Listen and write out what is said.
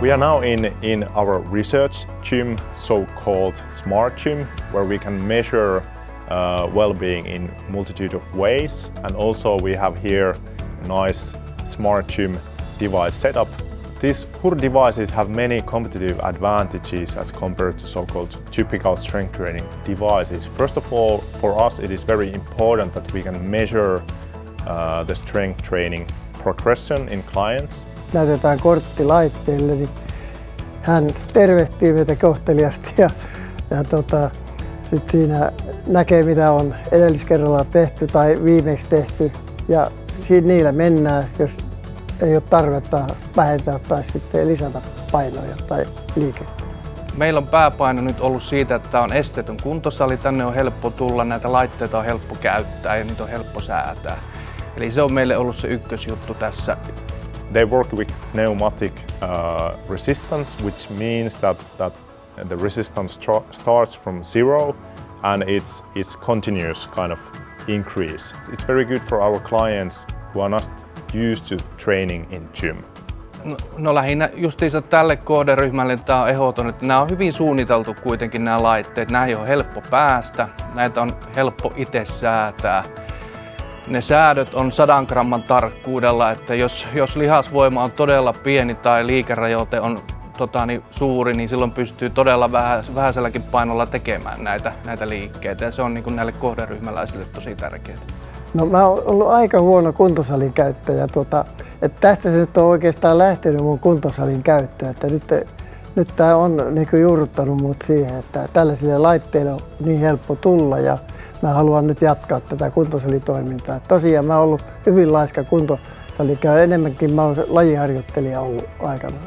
We are now in our research gym, so-called Smart Gym, where we can measure well-being in multitude of ways. And also we have here a nice Smart Gym device setup. These HUR devices have many competitive advantages as compared to so-called typical strength training devices. First of all, for us it is very important that we can measure the strength training progression in clients. Näytetään kortti laitteelle, niin hän tervehtii meitä kohteliasti ja sit siinä näkee mitä on edelliskerralla tehty tai viimeksi tehty ja niillä mennään, jos ei ole tarvetta vähentää tai sitten lisätä painoja tai liikettä. Meillä on pääpaino nyt ollut siitä, että tämä on esteetön kuntosali, tänne on helppo tulla, näitä laitteita on helppo käyttää ja niitä on helppo säätää. Eli se on meille ollut se ykkösjuttu tässä. They work with pneumatic resistance, which means that the resistance starts from zero and it's continuous kind of increase. It's very good for our clients who are not used to training in gym. No lähinnä justiinsa tälle kohderyhmälle tämä on ehdoton, että nämä on hyvin suunniteltu kuitenkin nämä laitteet. Näihin on helppo päästä, näitä on helppo itse säätää. Ne säädöt on 100 gramman tarkkuudella, että jos lihasvoima on todella pieni tai liikerajoite on suuri, niin silloin pystyy todella vähäiselläkin painolla tekemään näitä liikkeitä. Ja se on niin kuin näille kohderyhmäläisille tosi tärkeää. No mä oon ollut aika huono kuntosalin käyttäjä, että tästä se nyt on oikeastaan lähtenyt mun kuntosalin käyttöön. Että nyt tää on niin kuin juurruttanut mut siihen, että tällaisille laitteille on niin helppo tulla ja mä haluan nyt jatkaa tätä kuntosalitoimintaa. Tosiaan mä oon ollut hyvin laiska kuntosalikäyjä, enemmänkin mä oon lajiharjoittelija ollut aikanaan.